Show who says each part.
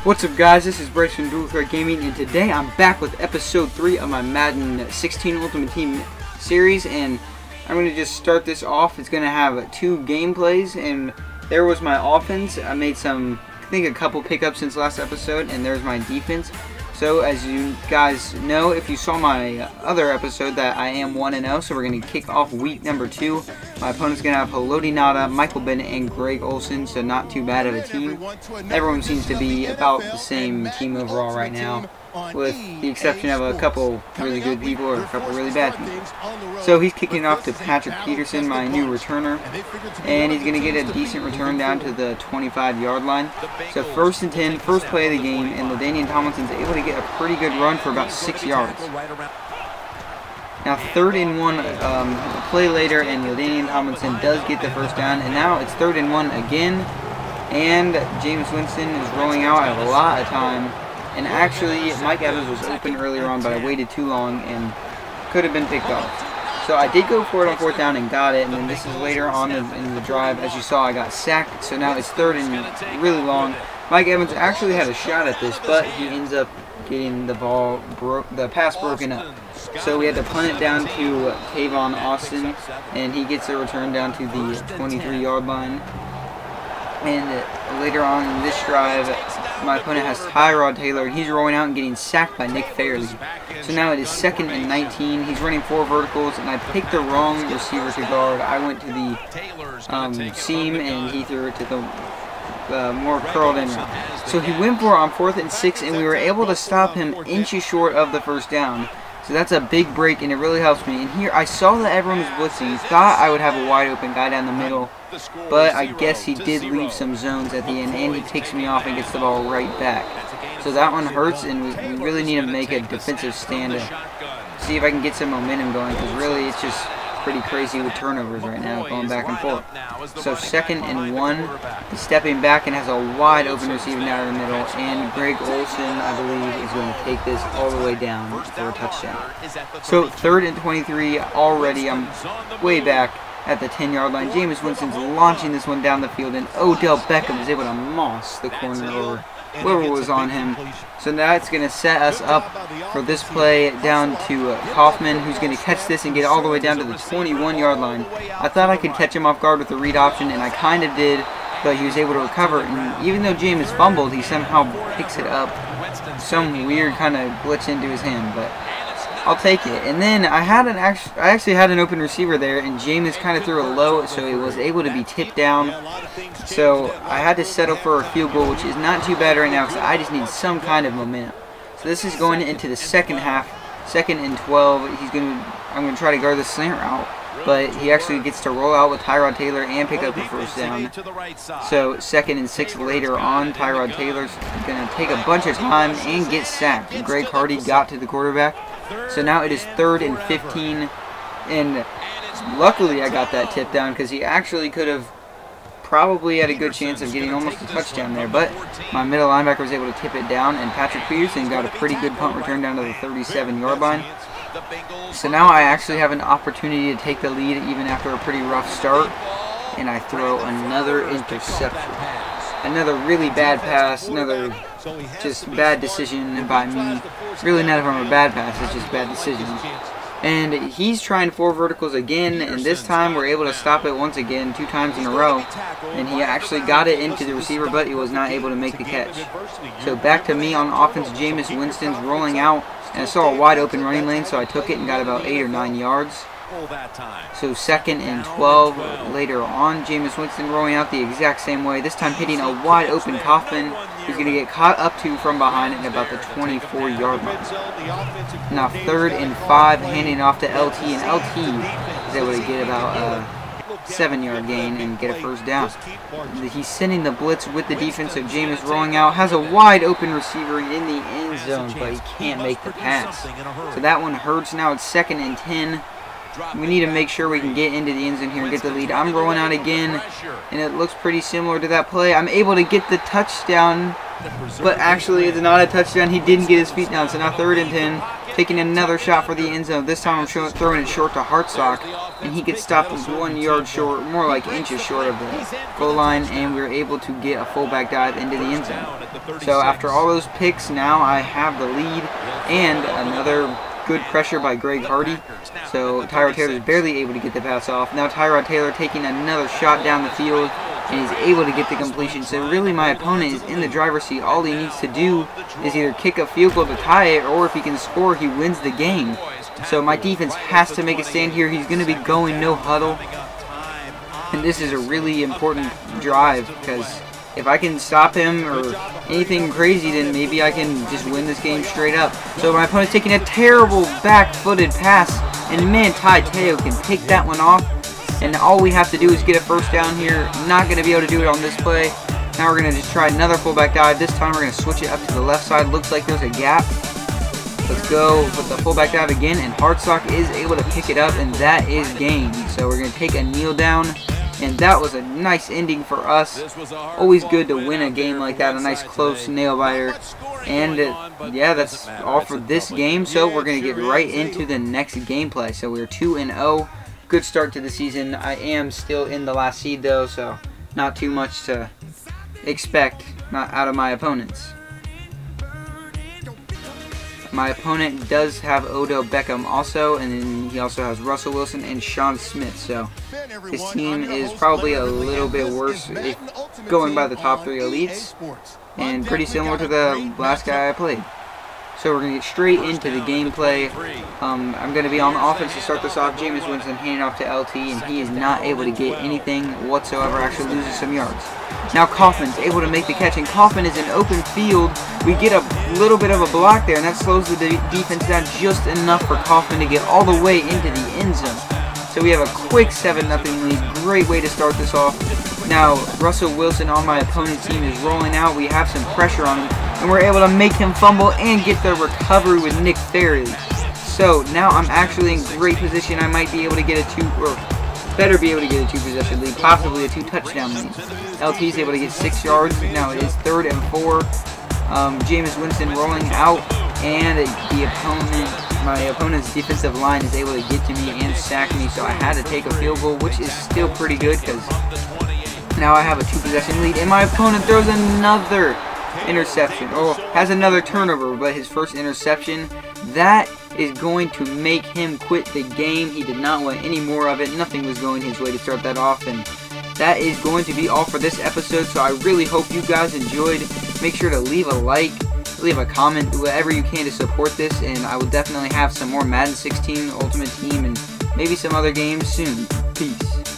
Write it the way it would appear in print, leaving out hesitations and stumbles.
Speaker 1: What's up, guys? This is Bryce from Dual Threat Gaming, and today I'm back with episode 3 of my Madden 16 Ultimate Team series, and I'm going to just start this off. It's going to have 2 gameplays, and there was my offense. I made I think a couple pickups since last episode, and there's my defense. So as you guys know, if you saw my other episode, that I am 1-0, so we're going to kick off week number 2. My opponent's going to have Haloti Nada, Michael Bennett, and Greg Olsen, so not too bad of a team. Everyone seems to be about the same team overall right now, with the exception of a couple really good people or a couple really bad people. So he's kicking off to Patrick Peterson, my new returner, and he's going to get a decent return down to the 25-yard line. So 1st and 10, first play of the game, and LaDainian Tomlinson's able to get a pretty good run for about 6 yards. Now 3rd and 1, a play later, and LaDainian Tomlinson does get the first down, and now it's 3rd and 1 again, and Jameis Winston is rolling out. I have a lot of time. And actually, Mike Evans was open earlier on, but I waited too long and could have been picked off. So I did go for it on 4th down and got it, and then this is later on in the drive. As you saw, I got sacked, so now it's 3rd and really long. Mike Evans actually had a shot at this, but he ends up getting the pass broken up. So we had to punt it down to Tavon Austin, and he gets a return down to the 23-yard line. And later on in this drive, my opponent has Tyrod Taylor, and he's rolling out and getting sacked by Nick Fairley. So now it is 2nd and 19. He's running 4 verticals, and I picked the wrong receiver to guard. I went to the seam, and he threw it to the more curled in route. So he went for it on 4th and 6, and we were able to stop him inches short of the first down. So that's a big break, and it really helps me. And here, I saw that everyone was blitzing. Thought I would have a wide open guy down the middle, but I guess he did leave some zones at the end, and he takes me off and gets the ball right back. So that one hurts, and we really need to make a defensive stand to see if I can get some momentum going, because really it's just pretty crazy with turnovers right now, going back and forth. So 2nd and 1, he's stepping back and has a wide open receiver now in the middle, and Greg Olsen, I believe, is going to take this all the way down for a touchdown. So 3rd and 23 already. I'm way back at the 10-yard line. Jameis Winston's launching this one down the field, and Odell Beckham is able to moss the corner over whoever was on him. So now it's going to set us up for this play down to Kaufman, who's going to catch this and get all the way down to the 21-yard line. I thought I could catch him off guard with the read option, and I kind of did, but he was able to recover. And even though Jameis fumbled, he somehow picks it up. Some weird kind of glitch into his hand, but I'll take it. And then I actually had an open receiver there, and Jameis kind of threw a low, so he was able to be tipped down. So I had to settle for a field goal, which is not too bad right now, because I just need some kind of momentum. So this is going into the second half, 2nd and 12. I'm going to try to guard the slant route, but he actually gets to roll out with Tyrod Taylor and pick up the first down. So 2nd and 6 later on, Tyrod Taylor's going to take a bunch of time and get sacked. Greg Hardy got to the quarterback. So now it is 3rd and 15, and luckily I got that tip down, because he actually could have probably had a good chance of getting almost a touchdown there, but my middle linebacker was able to tip it down, and Patrick Peterson got a pretty good punt return down to the 37-yard line. So now I actually have an opportunity to take the lead even after a pretty rough start, and I throw another interception. Another really bad pass, another just bad decision by me. Really not from a bad pass, it's just bad decisions. And he's trying 4 verticals again, and this time we're able to stop it once again, 2 times in a row. And he actually got it into the receiver, but he was not able to make the catch. So back to me on offense. Jameis Winston's rolling out, and I saw a wide open running lane, so I took it and got about 8 or 9 yards. So 2nd and 12 later on, Jameis Winston rolling out the exact same way, this time hitting a wide open Kaufman. He's going to get caught up to from behind at about the 24-yard line. Now 3rd and 5, handing off to LT, and LT is able to get about a 7-yard gain and get a first down. He's sending the blitz with the defense, so Jameis rolling out, has a wide open receiver in the end zone, but he can't make the pass. So that one hurts. Now it's 2nd and 10. We need to make sure we can get into the end zone here and get the lead. I'm rolling out again, and it looks pretty similar to that play. I'm able to get the touchdown, but actually it's not a touchdown. He didn't get his feet down, so now 3rd and 10. taking another shot for the end zone. This time I'm throwing it short to Hartsock, and he gets stopped 1 yard short, more like inches short of the goal line, and we were able to get a fullback dive into the end zone. So after all those picks, now I have the lead and another good pressure by Greg Hardy. So Tyrod Taylor is barely able to get the pass off. Now Tyrod Taylor taking another shot down the field, and he's able to get the completion. So really my opponent is in the driver's seat. All he needs to do is either kick a field goal to tie it, or if he can score, he wins the game. So my defense has to make a stand here. He's going to be going no huddle. And this is a really important drive, because if I can stop him or anything crazy, then maybe I can just win this game straight up. So my opponent's taking a terrible back-footed pass, and man, Ty Teo can pick that one off. And all we have to do is get a first down here. Not going to be able to do it on this play. Now we're going to just try another fullback dive. This time we're going to switch it up to the left side. Looks like there's a gap. Let's go with the fullback dive again, and Hartsock is able to pick it up, and that is game. So we're going to take a kneel down, and that was a nice ending for us. Always good to win a game like that, a nice close nail biter. And yeah, that's all for this game. So we're going to get right into the next gameplay. So we're 2-0. Good start to the season. I am still in the last seed though, so not too much to expect out of my opponents. My opponent does have Odell Beckham also, and then he also has Russell Wilson and Sean Smith, so his team is probably a little bit worse if going by the top 3 elites, and pretty similar to the last guy I played. So we're going to get straight into the gameplay. I'm going to be on offense to start this off. Jameis Winston handing off to LT, and he is not able to get anything whatsoever, actually loses some yards. Now Kaufman's able to make the catch, and Kaufman is in open field. We get a little bit of a block there, and that slows the defense down just enough for Kaufman to get all the way into the end zone. So we have a quick 7-0 lead. Great way to start this off. Now Russell Wilson on my opponent's team is rolling out. We have some pressure on him, and we're able to make him fumble and get the recovery with Nick Fairley. So now I'm actually in great position. I might be able to get a better be able to get a 2-possession lead, possibly a 2-touchdown lead. LT is able to get 6 yards. Now it is 3rd and 4. Jameis Winston rolling out, and my opponent's defensive line is able to get to me and sack me, so I had to take a field goal, which is still pretty good because now I have a 2-possession lead, and my opponent throws another interception, has another turnover, but his first interception, that is going to make him quit the game. He did not want any more of it. Nothing was going his way to start that off, and that is going to be all for this episode. So I really hope you guys enjoyed. Make sure to leave a like, leave a comment, whatever you can to support this, and I will definitely have some more Madden 16 Ultimate Team and maybe some other games soon. Peace.